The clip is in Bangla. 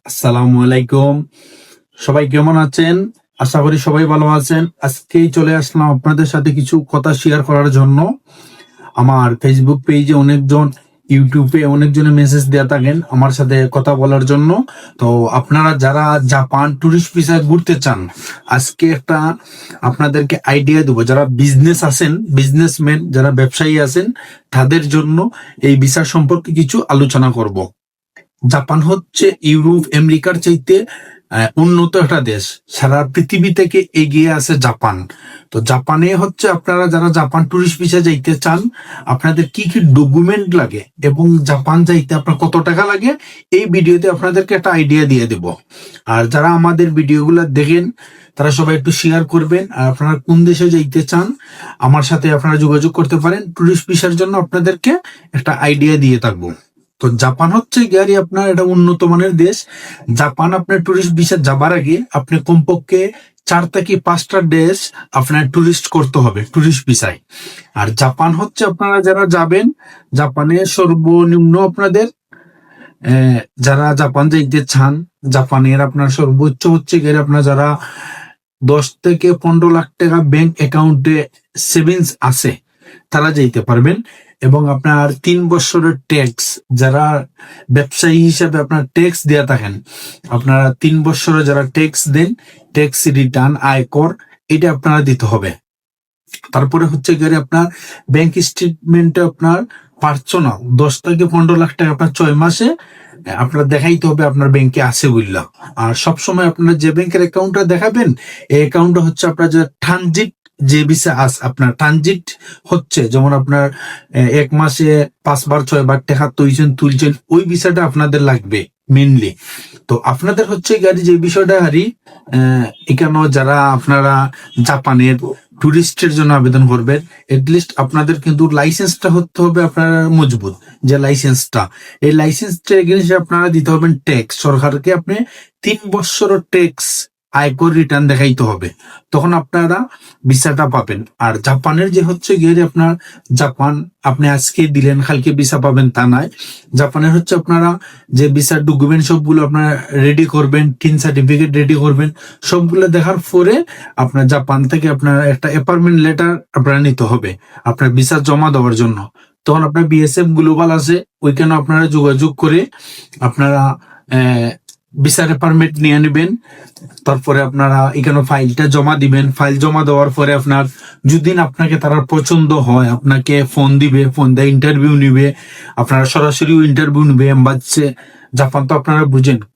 আসসালামু আলাইকুম। সবাই কেমন আছেন? আশা করি সবাই ভালো আছেন। আজকেই চলে আসলাম আপনাদের সাথে কিছু কথা শেয়ার করার জন্য। আমার ফেসবুক পেজে অনেকজন, ইউটিউবে অনেকজনে মেসেজ দেয়া থাকেন আমার সাথে কথা বলার জন্য। তো আপনারা যারা জাপান ট্যুরিস্ট ভিসায় ঘুরতে চান, আজকে একটা আপনাদেরকে আইডিয়া দেবো। যারা বিজনেস আছেন, বিজনেসম্যান, যারা ব্যবসায়ী আছেন, তাদের জন্য এই ভিসা সম্পর্কে কিছু আলোচনা করব। জাপান হচ্ছে ইউরোপ আমেরিকার চাইতে উন্নত একটা দেশ। সারা পৃথিবী থেকে এগিয়ে আছে জাপান। তো জাপানে হচ্ছে আপনারা যারা জাপান ট্যুরিস্ট ভিসা যাইতে চান, আপনাদের কি কি ডকুমেন্ট লাগে এবং জাপান যাইতে আপনার কত টাকা লাগে, এই ভিডিওতে আপনাদেরকে একটা আইডিয়া দিয়ে দেব। আর যারা আমাদের ভিডিওগুলো দেখেন, তারা সবাই একটু শেয়ার করবেন। আর আপনারা কোন দেশে যাইতে চান, আমার সাথে আপনারা যোগাযোগ করতে পারেন। ট্যুরিস্ট ভিসার জন্য আপনাদেরকে একটা আইডিয়া দিয়ে থাকবো। তো জাপান হচ্ছে গিয়ারি আপনার এটা উন্নত মানের দেশ। জাপান আপনার ট্যুরিস্ট ভিসা যাবার আগে আপনি কমপক্ষে 4 থেকে 5টা দেশ আপনার ট্যুরিস্ট করতে হবে ট্যুরিস্ট ভিসায়। আর জাপান হচ্ছে আপনারা যারা যাবেন, জাপানে সর্বনিম্ন আপনাদের যারা জাপান যাইতে চান, জাপানের আপনার সর্বোচ্চ হচ্ছে গিয়ে আপনার যারা 10 থেকে 15 লাখ টাকা ব্যাংক অ্যাকাউন্টে সেভিংস আছে, তারা যাইতে পারবেন। এবং আপনার 3 বছরের ট্যাক্স, যারা ব্যবসায়ী হিসেবে আপনার ট্যাক্স দেয়া থাকেন, আপনারা 3 বছরে যারা ট্যাক্স দেন, ট্যাক্স রিটার্ন, আয়কর, এটা আপনারা দিতে হবে। তারপরে হচ্ছে গিয়ে আপনার ব্যাংক স্টেটমেন্টে আপনার পার্সোনাল 10 থেকে 15 লাখ টাকা আপনার 6 মাসে আপনার দেখাইতে হবে আপনার ব্যাংকে আছে বললা। আর সবসময় আপনার যে ব্যাংকের অ্যাকাউন্টটা দেখাবেন, এই অ্যাকাউন্টটা হচ্ছে আপনার যে ট্রানজিট, যে ভিসা আপনার ট্রানজিট হচ্ছে, যেমন আপনার 1 মাসে 5 বার 6 বার টাকা তুলছেন, ওই ভিসাটা আপনাদের লাগবে মেনলি। তো আপনাদের হচ্ছে গাড়ি যে বিষয়টা হারি, এখানে যারা আপনারা জাপানের টুরিস্টের জন্য আবেদন করবেন, এটলিস্ট আপনাদের কিন্তু লাইসেন্সটা হতে হবে আপনার মজবুত। যে লাইসেন্সটা, এই লাইসেন্সটা এগেইনস্টে আপনারা দিতে হবেন ট্যাক্স সরকারকে। আপনি 3 বছরের ট্যাক্স, আয়কর রিটার্ন দেখাইতে হবে, তখন আপনারা ভিসাটা পাবেন। আর জাপানের যে হচ্ছে গিয়ে আপনার জাপান আপনি আজকে দিলেন কালকে ভিসা পাবেন তা নয়। জাপানের হচ্ছে আপনারা যে ভিসার ডকুমেন্ট সবগুলো আপনারা রেডি করবেন, 3 সার্টিফিকেট রেডি করবেন, সবগুলো দেখার পরে আপনার জাপান থেকে আপনার একটা অ্যাপয়েন্টমেন্ট লেটার আপনারা নিতে হবে আপনার ভিসা জমা দেওয়ার জন্য। তখন আপনার বিএসএফ গ্লোবাল আছে, ওইখানে আপনারা যোগাযোগ করে আপনারা ভিসার পারমিট নিয়ে নেবেন। তারপরে আপনারা এখানে ফাইলটা জমা দিবেন। ফাইল জমা দেওয়ার পরে আপনার যদি আপনাকে তারা পছন্দ হয়, আপনাকে ফোন দিবে, ফোন দিয়ে ইন্টারভিউ নিবে। আপনারা সরাসরি ইন্টারভিউ নিবে এম্বাসিতে। জাপান তো আপনারা বুঝেন